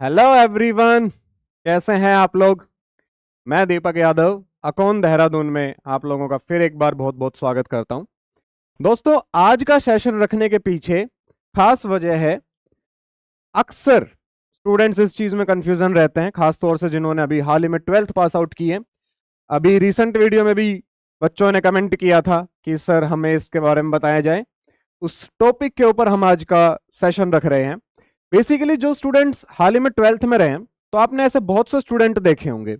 Hello everyone, कैसे हैं आप लोग। मैं दीपक यादव अकोन देहरादून में आप लोगों का फिर एक बार बहुत बहुत स्वागत करता हूं। दोस्तों, आज का सेशन रखने के पीछे खास वजह है। अक्सर स्टूडेंट्स इस चीज में कंफ्यूजन रहते हैं, खास तौर से जिन्होंने अभी हाल ही में 12th पास आउट की है। अभी रिसेंट वीडियो में भी बच्चों ने कमेंट किया था कि सर हमें इसके बारे में बताया जाए। उस टॉपिक के ऊपर हम आज का सेशन रख रहे हैं। बेसिकली जो स्टूडेंट्स हाल ही में 12th में रहे हैं, तो आपने ऐसे बहुत से स्टूडेंट देखे होंगे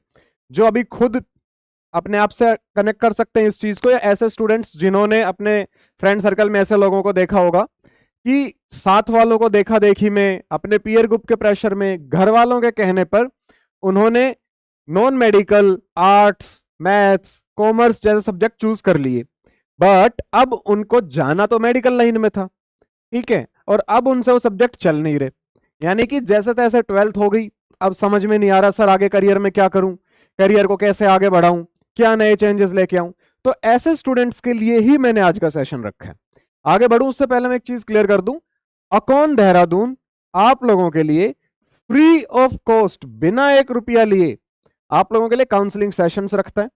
जो अभी खुद अपने आप से कनेक्ट कर सकते हैं इस चीज को, या ऐसे स्टूडेंट्स जिन्होंने अपने फ्रेंड सर्कल में ऐसे लोगों को देखा होगा कि साथ वालों को देखा देखी में, अपने पीयर ग्रुप के प्रेशर में, घर वालों के कहने पर उन्होंने non medical, arts, maths, commerce जैसे सब्जेक्ट चूज कर लिए। बट अब उनको जाना तो मेडिकल लाइन में था, ठीक है, और अब उनसे वो सब्जेक्ट चल नहीं रहे। यानी कि जैसे तैसे 12th हो गई, अब समझ में नहीं आ रहा सर आगे करियर में क्या करूं, करियर को कैसे आगे बढ़ाऊं, क्या नए चेंजेस लेके आऊं। तो ऐसे स्टूडेंट्स के लिए ही मैंने आज का सेशन रखा है। आगे बढ़ूं उससे पहले मैं एक चीज क्लियर कर दूं, अकॉन देहरादून आप लोगों के लिए फ्री ऑफ कॉस्ट, बिना 1 रुपया लिए आप लोगों के लिए काउंसलिंग सेशंस रखता है।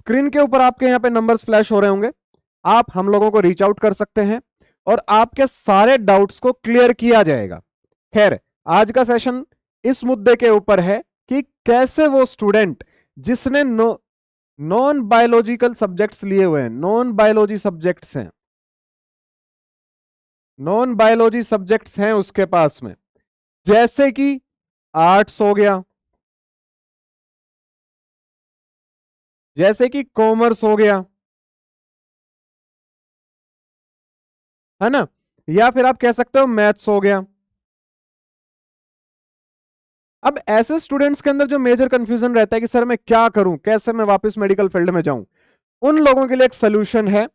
स्क्रीन के ऊपर आपके यहाँ पे नंबर्स फ्लैश हो रहे होंगे, आप हम लोगों को रीच आउट कर सकते हैं और आपके सारे डाउट्स को क्लियर किया जाएगा। खैर, आज का सेशन इस मुद्दे के ऊपर है कि कैसे वो स्टूडेंट जिसने नॉन बायोलॉजिकल सब्जेक्ट्स लिए हुए हैं, नॉन बायोलॉजी सब्जेक्ट्स हैं, नॉन बायोलॉजी सब्जेक्ट्स हैं उसके पास में, जैसे कि आर्ट्स हो गया, जैसे कि कॉमर्स हो गया, है ना, या फिर आप कह सकते हो मैथ्स हो गया। अब ऐसे स्टूडेंट्स के अंदर जो मेजर कंफ्यूजन रहता है कि सर मैं क्या करूं, कैसे मैं वापस मेडिकल फील्ड में जाऊं, उन लोगों के लिए एक सोल्यूशन है,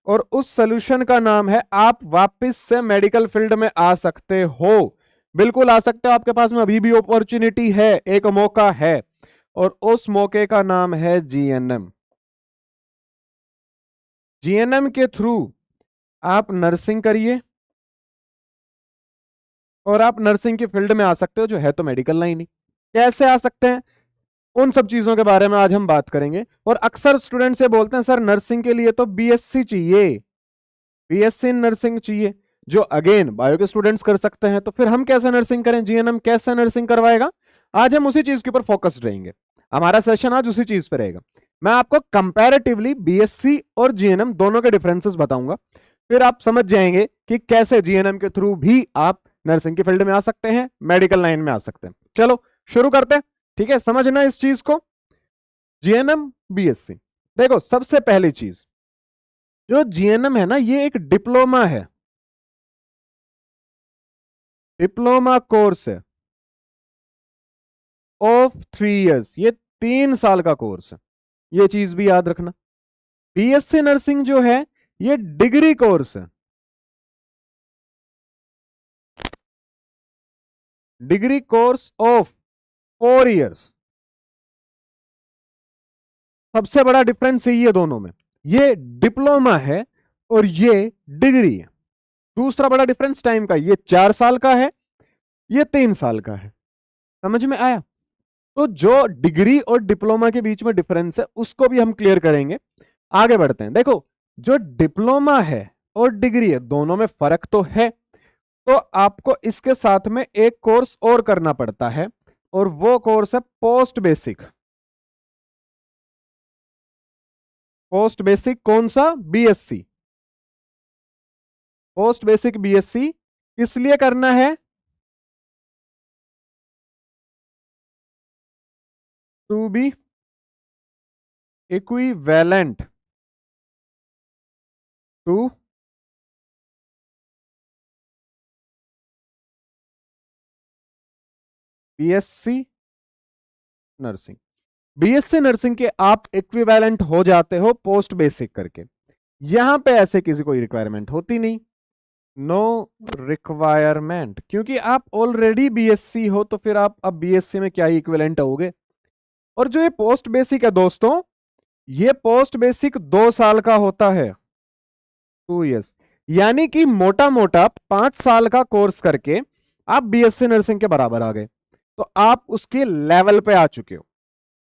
और उस सोल्यूशन का नाम है आप वापस से मेडिकल फील्ड में आ सकते हो। बिल्कुल आ सकते हो, आपके पास में अभी भी अपॉर्चुनिटी है, एक मौका है, और उस मौके का नाम है जीएनएम। जीएनएम के थ्रू आप नर्सिंग करिए और आप नर्सिंग की फील्ड में आ सकते हो, जो है तो मेडिकल लाइन ही। कैसे आ सकते हैं, उन सब चीजों के बारे में आज हम बात करेंगे। और अक्सर स्टूडेंट से बोलते हैं सर नर्सिंग के लिए तो बीएससी चाहिए, बीएससी नर्सिंग चाहिए, जो अगेन बायो के स्टूडेंट्स कर सकते हैं। तो फिर हम कैसे नर्सिंग करें, जीएनएम कैसे नर्सिंग करवाएगा, आज हम उसी चीज के ऊपर फोकस्ड रहेंगे। हमारा सेशन आज उसी चीज पे रहेगा। मैं आपको कंपैरेटिवली बीएससी और जीएनएम दोनों के डिफरेंसेस बताऊंगा, फिर आप समझ जाएंगे कि कैसे जीएनएम के थ्रू भी आप नर्सिंग की फील्ड में आ सकते हैं, मेडिकल लाइन में आ सकते हैं। चलो शुरू करते हैं, ठीक है, समझना इस चीज को। जीएनएम, बीएससी, देखो सबसे पहली चीज, जो जीएनएम है ना, ये एक डिप्लोमा है, डिप्लोमा कोर्स है ऑफ 3 इयर्स, ये 3 साल का कोर्स है, ये चीज भी याद रखना। बीएससी नर्सिंग जो है ये डिग्री कोर्स है, डिग्री कोर्स ऑफ 4 इयर्स। सबसे बड़ा डिफरेंस यही है दोनों में, ये डिप्लोमा है और ये डिग्री है। दूसरा बड़ा डिफरेंस टाइम का, ये 4 साल का है, ये 3 साल का है। समझ में आया। तो जो डिग्री और डिप्लोमा के बीच में डिफरेंस है उसको भी हम क्लियर करेंगे। आगे बढ़ते हैं। देखो, जो डिप्लोमा है और डिग्री है दोनों में फर्क तो है, तो आपको इसके साथ में एक कोर्स और करना पड़ता है, और वो कोर्स है पोस्ट बेसिक। पोस्ट बेसिक कौन सा, बीएससी। पोस्ट बेसिक बीएससी इसलिए करना है to be equivalent to BSc nursing. BSc nursing के आप इक्विवेलेंट हो जाते हो पोस्ट बेसिक करके। यहां पे ऐसे किसी कोई रिक्वायरमेंट होती नहीं, नो रिक्वायरमेंट, क्योंकि आप ऑलरेडी बीएससी हो, तो फिर आप अब बीएससी में क्या ही इक्विवेलेंट होगे। और जो ये पोस्ट बेसिक है दोस्तों, ये पोस्ट बेसिक 2 साल का होता है, 2 इयर्स, यानी कि मोटा मोटा 5 साल का कोर्स करके आप बीएससी नर्सिंग के बराबर आ गए। तो आप उसके लेवल पे आ चुके हो।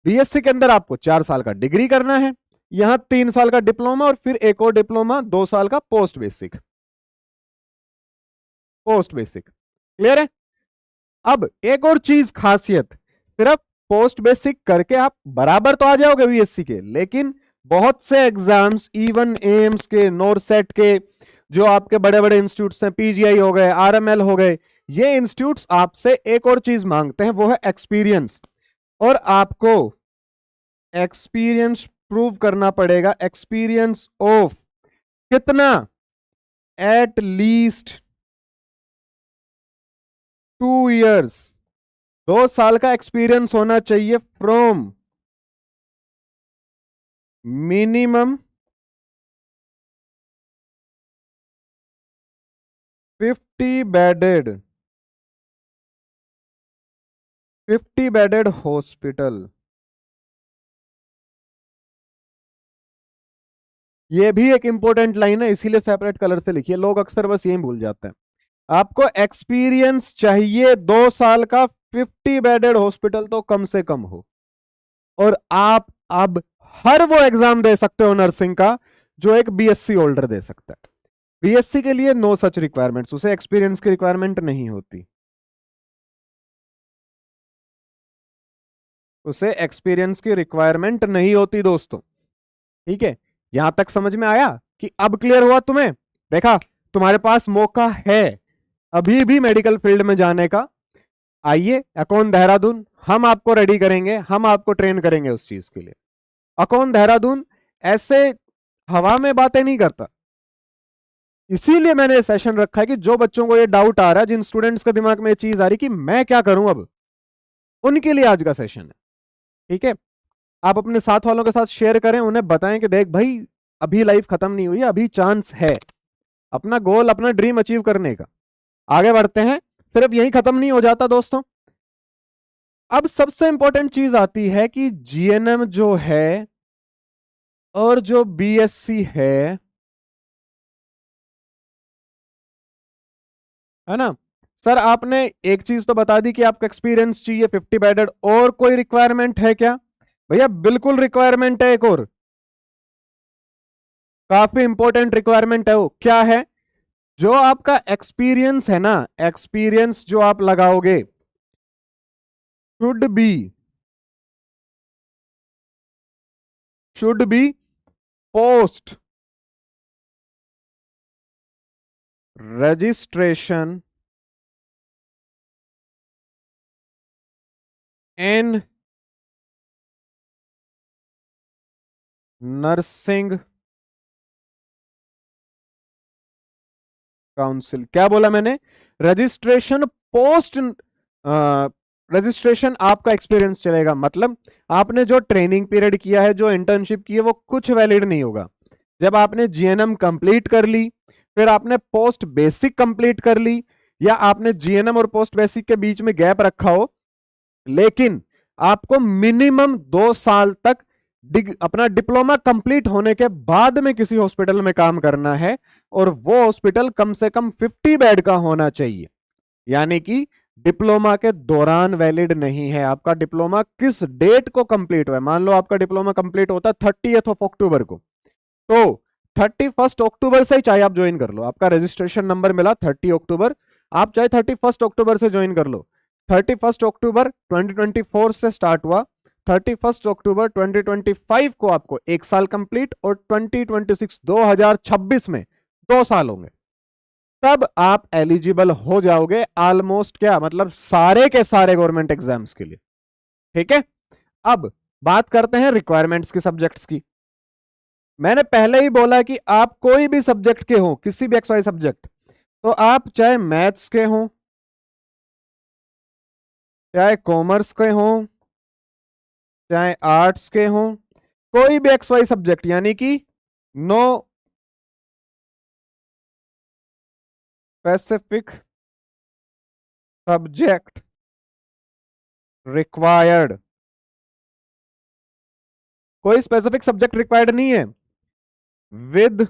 बीएससी के अंदर आपको 4 साल का डिग्री करना है, यहां 3 साल का डिप्लोमा और फिर एक और डिप्लोमा 2 साल का post basic. Post basic clear है। अब एक और चीज खासियत, सिर्फ पोस्ट बेसिक करके आप बराबर तो आ जाओगे बीएससी के, लेकिन बहुत से एग्जाम्स इवन एम्स के, नोरसेट के, जो आपके बड़े बड़े इंस्टीट्यूट्स हैं, पीजीआई हो गए, आरएमएल हो गए, ये इंस्टीट्यूट्स आपसे एक और चीज मांगते हैं, वो है एक्सपीरियंस। और आपको एक्सपीरियंस प्रूव करना पड़ेगा। एक्सपीरियंस ऑफ कितना? At least 2 years. 2 साल का एक्सपीरियंस होना चाहिए from minimum 50 bedded 50 bedded hospital. ये भी एक इंपॉर्टेंट लाइन है, इसीलिए सेपरेट कलर से लिखिए, लोग अक्सर बस यही भूल जाते हैं। आपको एक्सपीरियंस चाहिए 2 साल का, 50 बेडेड हॉस्पिटल तो कम से कम हो। और आप अब हर वो एग्जाम दे सकते हो नर्सिंग का जो एक बीएससी होल्डर दे सकता है। बीएससी के लिए नो सच रिक्वायरमेंट्स, उसे एक्सपीरियंस की रिक्वायरमेंट नहीं होती। उसे एक्सपीरियंस की रिक्वायरमेंट नहीं होती दोस्तों। ठीक है, यहां तक समझ में आया कि अब क्लियर हुआ तुम्हें? देखा, तुम्हारे पास मौका है अभी भी मेडिकल फील्ड में जाने का। आइए अकॉन देहरादून, हम आपको रेडी करेंगे, हम आपको ट्रेन करेंगे उस चीज के लिए। अकॉन देहरादून ऐसे हवा में बातें नहीं करता, इसीलिए मैंने सेशन रखा है कि जो बच्चों को ये डाउट आ रहा है, जिन स्टूडेंट्स के दिमाग में ये चीज आ रही कि मैं क्या करूं अब, उनके लिए आज का सेशन है। ठीक है, आप अपने साथ वालों के साथ शेयर करें, उन्हें बताएं कि देख भाई, अभी लाइफ खत्म नहीं हुई, अभी चांस है अपना गोल, अपना ड्रीम अचीव करने का। आगे बढ़ते हैं, सिर्फ यही खत्म नहीं हो जाता दोस्तों। अब सबसे इंपॉर्टेंट चीज आती है कि जीएनएम जो है और जो बीएससी है ना। सर आपने एक चीज तो बता दी कि आपका एक्सपीरियंस चाहिए 50 बेडेड, और कोई रिक्वायरमेंट है क्या? भैया बिल्कुल रिक्वायरमेंट है, एक और काफी इंपॉर्टेंट रिक्वायरमेंट है। वो क्या है? जो आपका एक्सपीरियंस है ना, एक्सपीरियंस जो आप लगाओगे should be post registration in nursing council. क्या बोला मैंने? रजिस्ट्रेशन पोस्ट रजिस्ट्रेशन आपका एक्सपीरियंस चलेगा, मतलब आपने जो ट्रेनिंग पीरियड किया है, जो इंटर्नशिप की है, वो कुछ वैलिड नहीं होगा। जब आपने जीएनएम कंप्लीट कर ली, फिर आपने पोस्ट बेसिक कंप्लीट कर ली, या आपने जीएनएम और पोस्ट बेसिक के बीच में गैप रखा हो, लेकिन आपको मिनिमम 2 साल तक अपना डिप्लोमा कंप्लीट होने के बाद में किसी हॉस्पिटल में काम करना है, और वो हॉस्पिटल कम से कम 50 बेड का होना चाहिए। यानी कि डिप्लोमा के दौरान वैलिड नहीं है। आपका डिप्लोमा किस डेट को कंप्लीट हुआ है, मान लो आपका डिप्लोमा कंप्लीट होता है 30 अक्टूबर को, तो 31 अक्टूबर से ही चाहे आप ज्वाइन कर लो, आपका रजिस्ट्रेशन नंबर मिला 30 अक्टूबर, आप चाहे 31 अक्टूबर से ज्वाइन कर लो। 31 अक्टूबर 2024 से स्टार्ट हुआ, 31 अक्टूबर 2025 को आपको 1 साल कंप्लीट, और 2026 में 2 साल होंगे, तब आप एलिजिबल हो जाओगे ऑलमोस्ट, क्या मतलब सारे के सारे गवर्नमेंट एग्जाम्स के लिए। ठीक है, अब बात करते हैं रिक्वायरमेंट्स की, सब्जेक्ट्स की। मैंने पहले ही बोला कि आप कोई भी सब्जेक्ट के हो, किसी भी एक्सवाई सब्जेक्ट, तो आप चाहे मैथ्स के हो, चाहे कॉमर्स के हो, चाहे आर्ट्स के हो, कोई भी एक्सवाई सब्जेक्ट, यानी कि नो स्पेसिफिक सब्जेक्ट रिक्वायर्ड, कोई स्पेसिफिक सब्जेक्ट रिक्वायर्ड नहीं है विद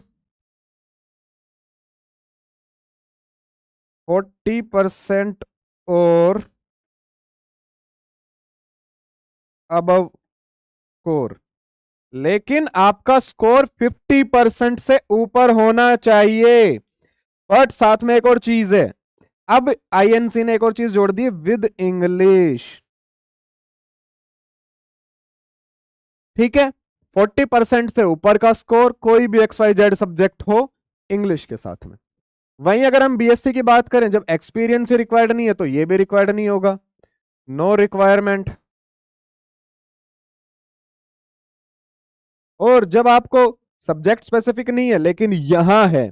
40% और अबव स्कोर, लेकिन आपका स्कोर 50% से ऊपर होना चाहिए। बट साथ में एक और चीज है, अब आईएनसी ने एक और चीज जोड़ दी, विद इंग्लिश। ठीक है, 40% से ऊपर का स्कोर कोई भी XYZ सब्जेक्ट हो इंग्लिश के साथ में। वहीं अगर हम बीएससी की बात करें, जब एक्सपीरियंस ही रिक्वायर्ड नहीं है तो ये भी रिक्वायर्ड नहीं होगा, नो रिक्वायरमेंट। और जब आपको सब्जेक्ट स्पेसिफिक नहीं है लेकिन यहां है,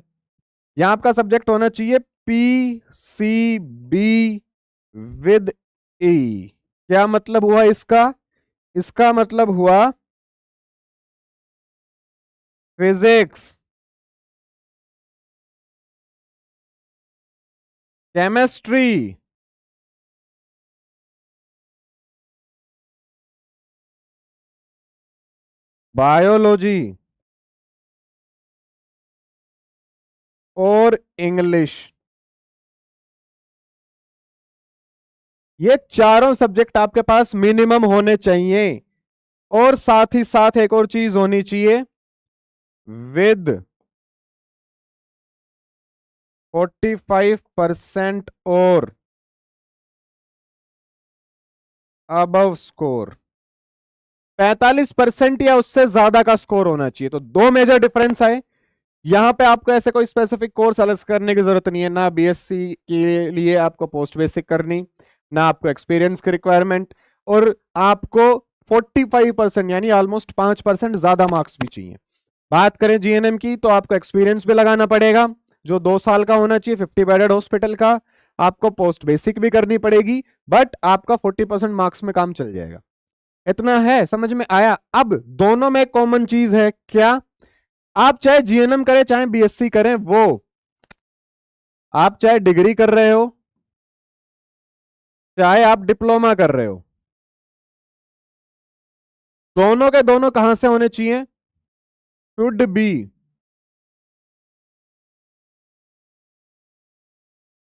यहां आपका सब्जेक्ट होना चाहिए PCB विद ई। क्या मतलब हुआ इसका? इसका मतलब हुआ फिजिक्स, केमिस्ट्री, बायोलॉजी और इंग्लिश। ये चारों सब्जेक्ट आपके पास मिनिमम होने चाहिए। और साथ ही साथ एक और चीज होनी चाहिए, विद 45% और अबव स्कोर, 45% या उससे ज्यादा का स्कोर होना चाहिए। तो दो मेजर डिफरेंस आए यहां पे। आपको ऐसे कोई स्पेसिफिक कोर्स अलग करने की जरूरत नहीं है, ना बीएससी के लिए आपको पोस्ट बेसिक करनी, ना आपको एक्सपीरियंस की रिक्वायरमेंट, और आपको 45% यानी ऑलमोस्ट 5% ज्यादा मार्क्स भी चाहिए। बात करें जीएनएम की तो आपको एक्सपीरियंस भी लगाना पड़ेगा जो 2 साल का होना चाहिए 50 बेडेड हॉस्पिटल का। आपको पोस्ट बेसिक भी करनी पड़ेगी, बट आपका 40% मार्क्स में काम चल जाएगा। इतना है, समझ में आया? अब दोनों में कॉमन चीज है क्या? आप चाहे जीएनएम करें चाहे बीएससी करें, वो आप चाहे डिग्री कर रहे हो चाहे आप डिप्लोमा कर रहे हो, दोनों के दोनों कहां से होने चाहिए? शुड बी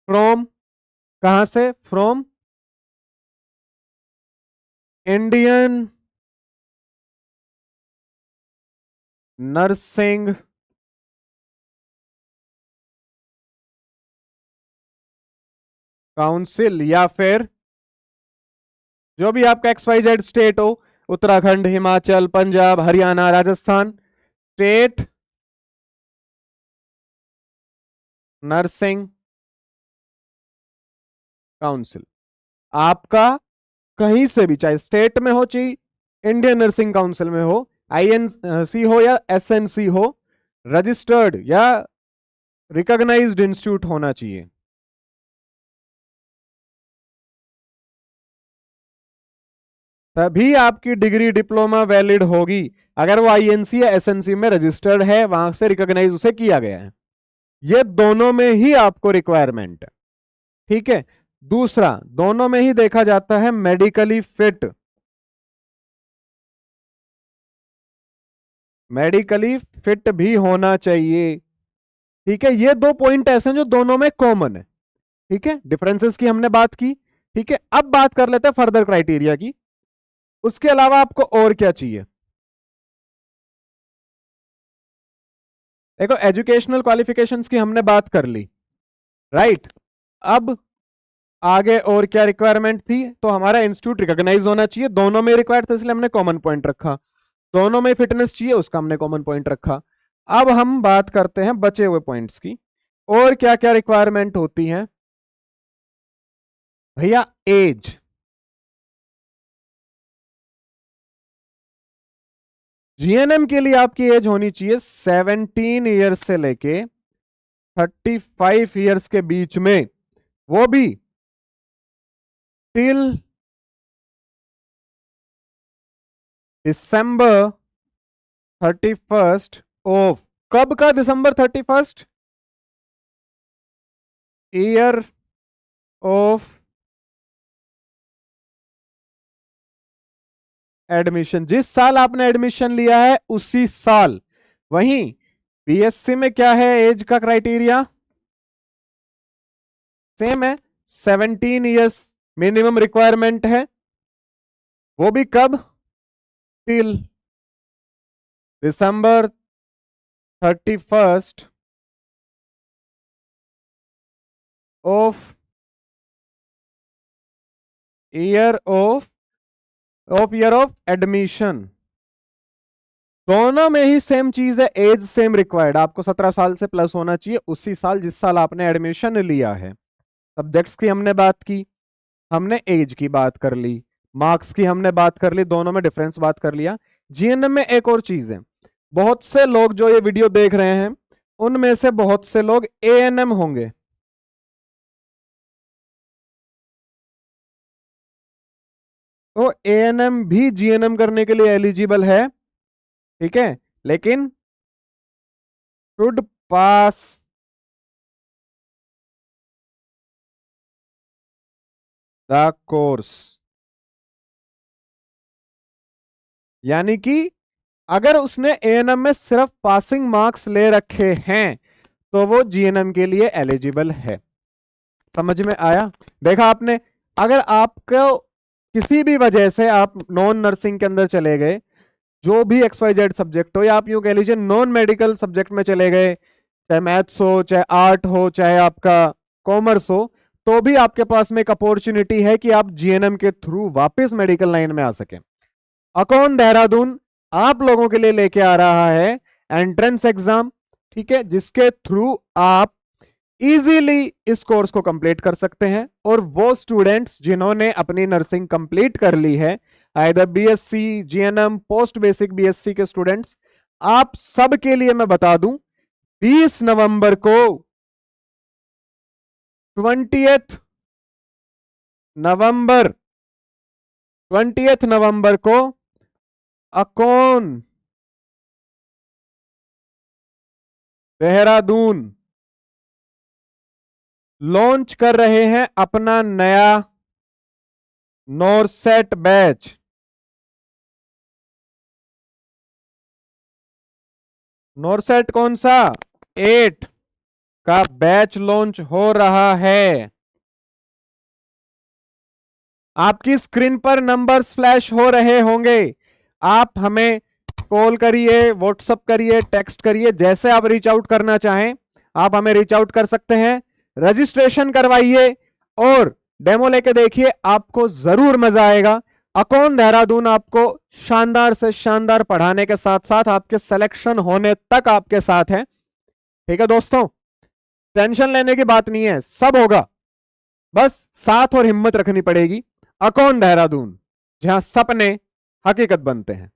फ्रॉम, कहां से? फ्रॉम इंडियन नर्सिंग काउंसिल, या फिर जो भी आपका XYZ स्टेट हो, Uttarakhand, Himachal, Punjab, Haryana, Rajasthan, state nursing council. आपका कहीं से भी, चाहे स्टेट में हो चाहे इंडियन नर्सिंग काउंसिल में हो, INC हो या SNC हो, रजिस्टर्ड या रिकॉग्नाइज्ड इंस्टीट्यूट होना चाहिए। तभी आपकी डिग्री डिप्लोमा वैलिड होगी। अगर वो INC या SNC में रजिस्टर्ड है, वहां से रिकॉग्नाइज उसे किया गया है। ये दोनों में ही आपको रिक्वायरमेंट है। ठीक है, दूसरा, दोनों में ही देखा जाता है मेडिकली फिट। मेडिकली फिट भी होना चाहिए। ठीक है, ये दो पॉइंट ऐसे हैं जो दोनों में कॉमन है। ठीक है, डिफरेंसेस की हमने बात की। ठीक है, अब बात कर लेते हैं फर्दर क्राइटेरिया की। उसके अलावा आपको और क्या चाहिए? देखो, एजुकेशनल क्वालिफिकेशंस की हमने बात कर ली, राइट। अब आगे और क्या रिक्वायरमेंट थी? तो हमारा इंस्टीट्यूट रिकॉग्नाइज होना चाहिए, दोनों में रिक्वायर्ड था इसलिए हमने कॉमन पॉइंट रखा। दोनों में फिटनेस चाहिए, उसका हमने कॉमन पॉइंट रखा। अब हम बात करते हैं बचे हुए पॉइंट्स की, और क्या क्या रिक्वायरमेंट होती हैं। भैया, एज, जीएनएम के लिए आपकी एज होनी चाहिए 17 ईयर्स से लेके 35 ईयर्स के बीच में, वो भी टिल दिसंबर 31 ऑफ, कब का दिसंबर 31? ईयर ऑफ एडमिशन, जिस साल आपने एडमिशन लिया है उसी साल। वहीं बीएससी में क्या है एज का क्राइटेरिया? सेम है, 17 ईयर्स मिनिमम रिक्वायरमेंट है। वो भी कब? till December 31st of year of admission. दोनों में ही सेम चीज है, एज सेम रिक्वायर्ड, आपको 17 साल से प्लस होना चाहिए उसी साल जिस साल आपने एडमिशन लिया है। सब्जेक्ट्स की हमने बात की, हमने एज की बात कर ली, मार्क्स की हमने बात कर ली, दोनों में डिफरेंस बात कर लिया। जीएनएम में एक और चीज है, बहुत से लोग जो ये वीडियो देख रहे हैं उनमें से बहुत से लोग एएनएम होंगे। तो एएनएम भी जीएनएम करने के लिए एलिजिबल है, ठीक है, लेकिन शुड पास द कोर्स। यानी कि अगर उसने एएनएम में सिर्फ पासिंग मार्क्स ले रखे हैं तो वो जीएनएम के लिए एलिजिबल है। समझ में आया? देखा आपने, अगर आपको किसी भी वजह से आप नॉन नर्सिंग के अंदर चले गए, जो भी XYZ सब्जेक्ट हो, या आप यूं कह लीजिए नॉन मेडिकल सब्जेक्ट में चले गए, चाहे मैथ्स हो, चाहे आर्ट हो, चाहे आपका कॉमर्स हो, तो भी आपके पास में एक अपॉर्चुनिटी है कि आप जीएनएम के थ्रू वापस मेडिकल लाइन में आ सके। अकॉन देहरादून आप लोगों के लिए लेके आ रहा है एंट्रेंस एग्जाम, ठीक है, जिसके थ्रू आप इजीली इस कोर्स को कंप्लीट कर सकते हैं। और वो स्टूडेंट्स जिन्होंने अपनी नर्सिंग कंप्लीट कर ली है, either BSc, GNM, post basic BSc के स्टूडेंट्स, आप सब के लिए मैं बता दूं 20 नवंबर को 20th नवंबर को अकॉन देहरादून लॉन्च कर रहे हैं अपना नया नॉरसेट बैच। नॉरसेट कौन सा? 8 का बैच लॉन्च हो रहा है। आपकी स्क्रीन पर नंबर्स फ्लैश हो रहे होंगे, आप हमें कॉल करिए, व्हाट्सएप करिए, टेक्स्ट करिए, जैसे आप रीच आउट करना चाहें आप हमें रीच आउट कर सकते हैं। रजिस्ट्रेशन करवाइए और डेमो लेके देखिए, आपको जरूर मजा आएगा। अकॉन देहरादून आपको शानदार से शानदार पढ़ाने के साथ साथ आपके सिलेक्शन होने तक आपके साथ है, ठीक है दोस्तों? टेंशन लेने की बात नहीं है, सब होगा, बस साथ और हिम्मत रखनी पड़ेगी। अकॉन देहरादून, जहां सपने हकीकत बनते हैं।